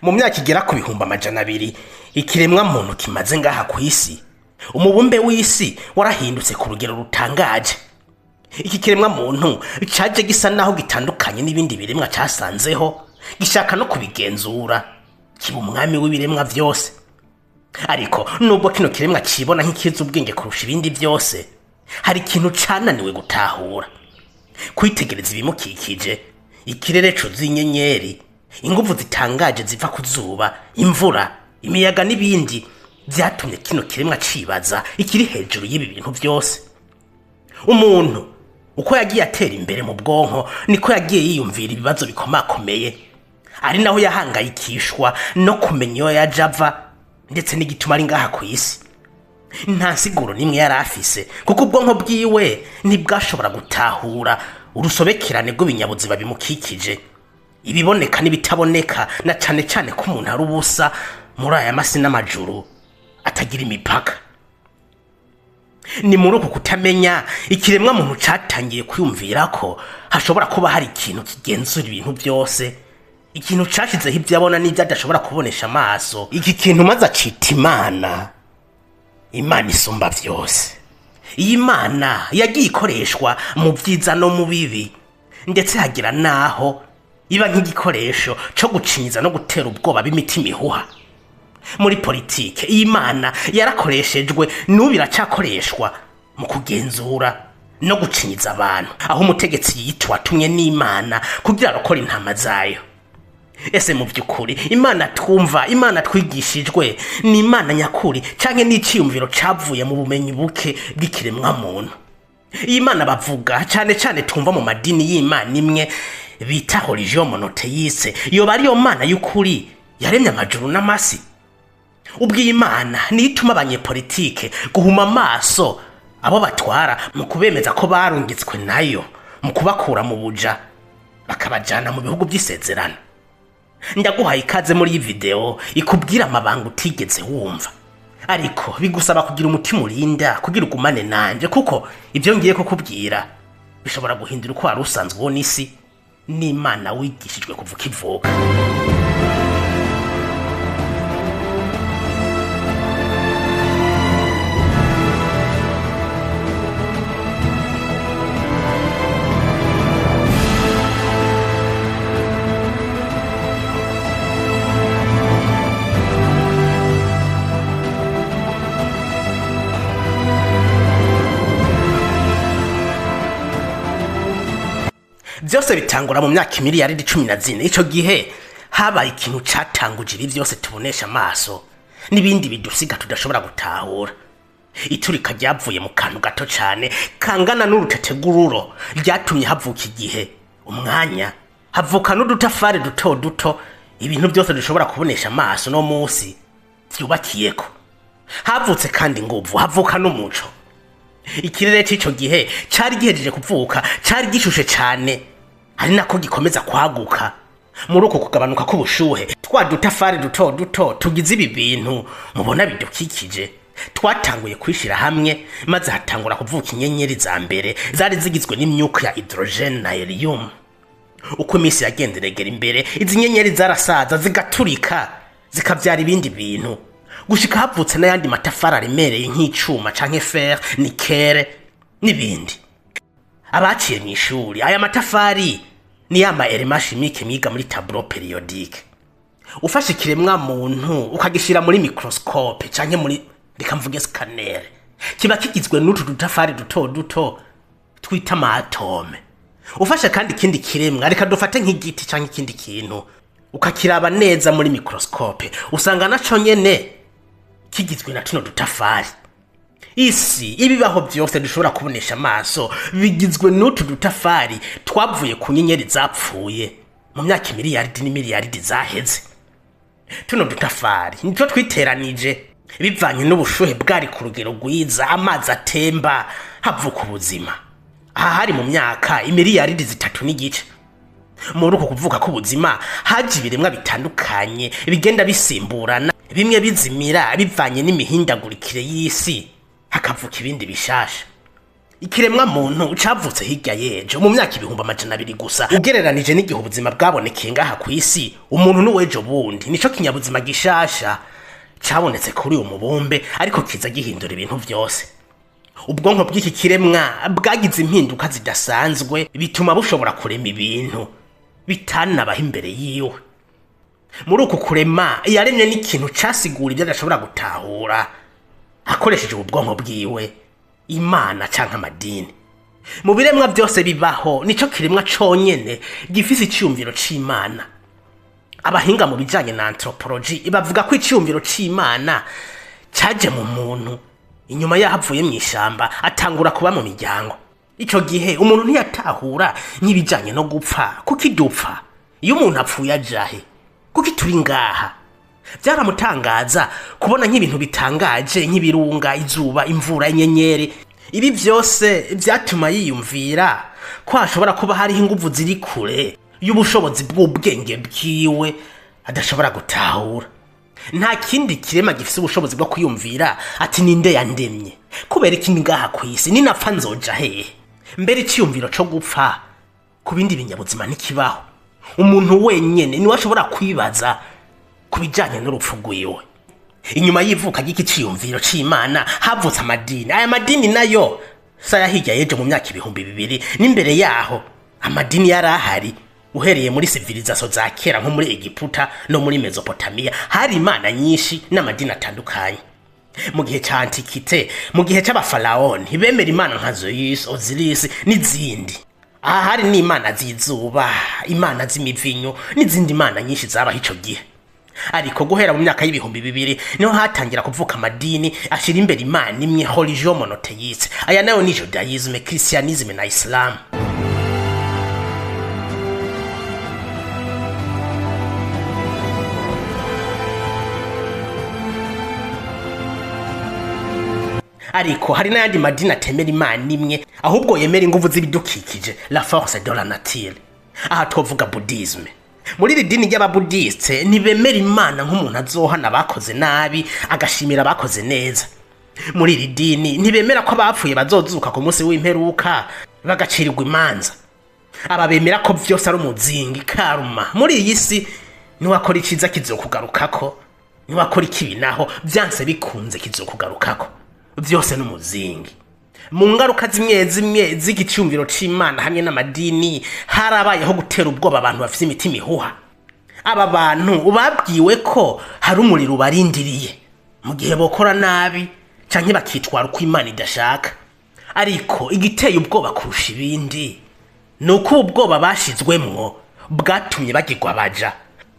mu myaka igera ku bihumbi 200 ikiremwa muntu kimaze ngaha ku isi, umubumbe w'isi warahindutse ku rugero rutangaje. Iki kiremwa muntu caje gisa naho gitandukanye n'ibindi biremwa casanzeho, gishaka no kubigenzura, kiba umwami w'ibiremwa vyose. Ariko nubwo kino kiremwa cibona nk'ikiza ubwenge kurusha ibindi vyose, hari ikintu cananiwe gutahura. Kwitegereza ibimukikije, ikirere cuzuye inyenyeri, inguvu zitangaje ziva ku zuba, imvura, imiyaga n'ibindi, vyatumye kino kiremwa cibaza ikiri hejuru y'ibi bintu vyose. Umuntu uko yagiye atera imbere mu bwonko niko yagiye yiyumvira ibibazo bikomakomeye, ari naho yahangayikishwa no kumenya iyo yaje ava ndetse n'igituma ari ngaha ku isi. Nta siguro nimwe yari afise, kuko ubwonko bwiwe ntibwashobora gutahura urusobekerane rw'ibinyabuzima bimukikije, ibiboneka n'ibitaboneka, na cane cane ko umuntu ari ubusa muri aya masi n'amajuru atagira imipaka. Ni muri uku kutamenya ikiremwa muntu catangiye kwiyumvira ko hashobora kuba hari ikintu kigenzura ibintu byose, ikintu cashizeho ibyo abona n'ibyo adashobora kubonesha amaso. Iki kintu maze acita Imana. Imana isumba vyose. Iyi Mana yagiye ikoreshwa mu vyiza no mu bibi, ndetse hagira naho iba nk'igikoresho co gucinyiza no gutera ubwoba b'imitima ihuha. Muri politike iyi Mana yarakoreshejwe n'ubu iracakoreshwa mu kugenzura no gucinyiza abantu, aho umutegetsi yitwa atumye n'Imana kugira arokore intama zayo. Ese mu by'ukuri Imana twumva, Imana twigishijwe, ni Imana nyakuri canke n'iciyumviro cavuye mu bumenyi buke bw'ikiremwa muntu? Iyi Mana bavuga cane cane twumva mu madini y'Imana imwe bita religion monotheiste, yoba ariyo Mana y'ukuri yaremye amajuru n'amasi? Ubwiye Imana ni ituma abanyepolitike guhuma amaso abo batwara mu kubemeza ko barungitswe nayo, mu kubakura mu buja bakabajana mu bihugu by'isezerano. Ndaguhaye ikaze muri iyi video ikubwira amabanga utigeze wumva, ariko bigusaba kugira umutima urinda kugira ugumane nanje, kuko ibyo ngiye kukubwira bishobora guhindura uko wari usanzwe ubona isi n'Imana wigishijwe kuvuka ivuka. Byose bitangura mu myaka miliyaridi 14. Ico gihe habaye ikintu catanguje ibi vyose tubonesha amaso n'ibindi bidusiga tudashobora gutahura. Iturika ryavuye mu kantu gato cane kangana n'urutetegururo, ryatumye havuka igihe, umwanya, havuka n'udutafari duto duto, ibintu byose dushobora kubonesha amaso no musi vyubakiyeko. Havutse kandi nguvu, havuka n'umuco. Ikirere c'ico gihe cari gihejeje kuvuka, cari gishushe cane, ari nako gikomeza kwaguka. Muri uko kugabanuka k'ubushuhe, twa dutafari duto duto tugize ibi bintu mubona bidukikije twatanguye kwishira hamwe, maze hatangura kuvuka inyenyeri za mbere zari zigizwe n'imyuka ya hydrogen na helium. Uko iminsi yagenderegera imbere, izi nyenyeri zarasaza zigaturika, zikavyara ibindi bintu, gushika havutse n'ayandi matafari aremereye nk'icuma canke fer, nikere n'ibindi. Abaciye mw'ishuri, aya matafari ni ya ma-éléments chimiques miga muri tableau périodique. Ufashe ikiremwa muntu ukagishira muri microscope canke muri reka mvuge scanner, kiba kigizwe n'utu dutafari duto duto twita amatome. Ufashe kandi ikindi kiremwa, reka dufate nk'igiti canke ikindi kintu, ukakiraba neza muri microscope, usanga naco nyene kigizwe na tuno dutafari. Isi ibibaho byose dushobora kubonesha amaso bigizwe n'utu dutafari twavuye ku nyenyeri zapfuye mu myaka miliyaridi n'imiliyaridi zaheze. Tuno dutafari nitwo twiteranije bivanye n'ubushuhe bwari ku rugero rwiza, amazi atemba, havuka ubuzima. Aha hari mu myaka imiliyaridi 3 n'igice. Muri uko kuvuka k'ubuzima haje ibiremwa bitandukanye bigenda bisimburana, bimwe bizimira bivanye n'imihindagurikire y'isi, hakavuka ibindi bishasha. ikiremwa muntu cavutse hirya yejo mu myaka 200 gusa ugereranije n'igihe ubuzima bwabonekeye ngaha ku isi. Umuntu n'uwejo bundi nico kinyabuzima gishasha cabonetse kuri uyu mubumbe ariko kiza gihindura ibintu vyose. Ubwonko bw'iki kiremwa bwagize impinduka zidasanzwe bituma bushobora kurema ibintu bitanabaho imbere yiwe. Muri uku kurema yaremye n'ikintu casigura ibyo adashobora gutahura akoresheje ubwonko bwiwe, Imana canke amadini. Mu biremwa byose bibaho nico kiremwa conyene gifise iciyumviro c'Imana. Abahinga mu bijanye na anthropology bavuga ko iciyumviro c'Imana caje mu muntu inyuma yahavuye mw'ishamba atangura kuba mu miryango. Ico gihe umuntu ntiyatahura nk'ibijanye no gupfa, kuki dupfa iyo umuntu apfuye ajahe, kuki turi ngaha. Byaramutangaza kubona nk'ibintu bitangaje nk'ibirunga, izuba, imvura, inyenyeri. Ibi byose byatuma yiyumvira ko hashobora kuba hari inguvu ziri kure y'ubushobozi bw'ubwenge bwiwe adashobora gutahura. Nta kindi kirema gifise ubushobozi bwo kwiyumvira ati ninde yandemye, kubera iki ngaha ku isi, ninapfa nzoja hehe. Mbere iciyumviro co gupfa ku bindi binyabuzima ntikibaho. Umuntu wenyene niwe ashobora kwibaza kubijanye n'urupfu rwiwe. Inyuma y'ivuka ry'iki ciyumviro c'Imana havutse amadini. Aya madini nayo saya hirya yejo mu myaka 2000 n'imbere yaho amadini yarahari. Uhereye muri civilisation za kera nko muri Egiputa no muri Mesopotamia hari imana nyinshi n'amadini atandukanye. Mu gihe ca Antikite, mu gihe c'abafaraoni bemera imana nka Zeus, Osiris n'izindi. Aha hari n'imana z'izuba, imana z'imivinyo n'izindi imana nyinshi zabaho ico gihe. Ariko guhera mu myaka y'2000 niho hatangira kuvuka amadini ashira imbere imana imwe, religion monotheiste. Aya nayo ni Judaisme, Christianisme na Islam. Ariko hari n'ayandi madini atemera imana imwe ahubwo yemera inguvu z'ibidukikije, la force de la nature. Aha twovuga Buddhisme. Muri iri dini ry'ababudiste ntibemera imana nk'umuntu azohana bakoze nabi agashimira bakoze neza. Muri iri dini ntibemera ko abapfuye bazozuka ku munsi w'imperuka bagacirirwa imanza. Aba bemera ko vyose ari umuzingi, karma. Muri iyi si niwakora iciza kizokugarukako, niwakora ikibi naho vyanse bikunze kizokugarukako. Vyose n'umuzingi. Mu ngaruka zimwe z'igicumviro c'Imana hamwe n'amadini harabayeho gutera ubwoba abantu bafite imitima ihuha. Aba bantu babwiwe ko hari umuriro ubarindiriye mu gihe bokora nabi canke bakitwara uko Imana idashaka. Ariko igiteye ubwoba kurusha ibindi nuko ubwoba bashizwemwo bwatumye bagirwa baja,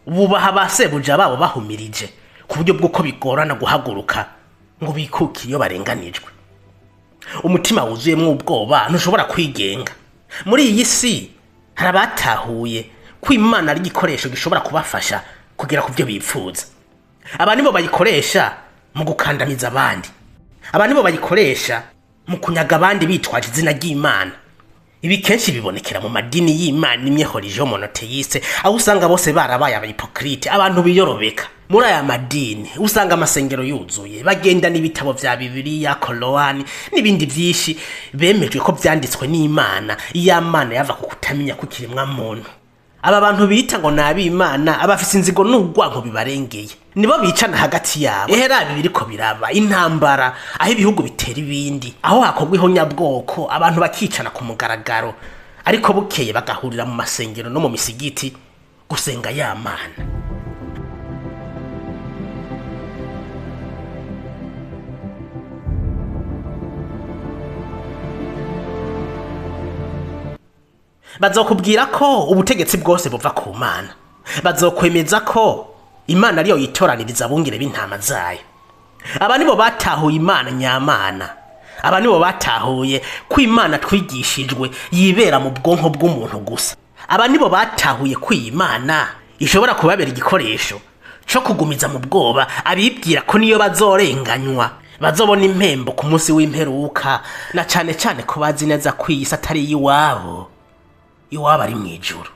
bubaha basebuja babo bahumirije ku buryo bw'uko bigorana guhaguruka ngo bikuke iyo barenganijwe. Umutima wuzuyemwo ubwoba ntushobora kwigenga. Muri iyi si harabatahuye ko Imana ari igikoresho gishobora kubafasha kugera ku byo bipfuza. Aba nibo bayikoresha mu gukandamiza abandi. Aba nibo bayikoresha mu kunyaga abandi bitwaje izina ry'Imana. Ibi kenshi bibonekera mu madini y'Imana imwe, religion monotheiste, aho usanga bose barabaye abahipokrite, abantu biyorobeka. Muri aya madini usanga amasengero yuzuye, bagenda n'ibitabo vya Bibiliya, Korani n'ibindi vyinshi bemejwe ko vyanditswe n'Imana. Iyamana yava ku kutamenya ko kiremwa muntu. Aba bantu bita ngo nabi Imana abafise inzigo n'ugwanko bibarengeye. Nibo bicana hagati yabo. Ehera biriko biraba intambara aho ibihugu bitera ibindi, aho hakogwa ihonyabwoko, abantu bakicana ku mugaragaro, ariko bukeye bagahurira mu masengero no mu misigiti gusenga y'Imana. Bazokubwira ko ubutegetsi bwose buva ku Mana. Bazokwemeza ko Imana ariyo yitoraniriza abungere b'intama zayo. Aba nibo batahuye Imana nyamana. Aba nibo batahuye ko Imana twigishijwe yibera mu bwonko bw'umuntu gusa. Aba nibo batahuye ko Imana ishobora kubabera igikoresho cyo kugumiza mu bwoba abibwira ko niyo bazorenganywa, bazobona impembo ku munsi w'imperuka, na cane ko bazi neza ko iyi satari yiwabo. Iwaba ari mwijuru.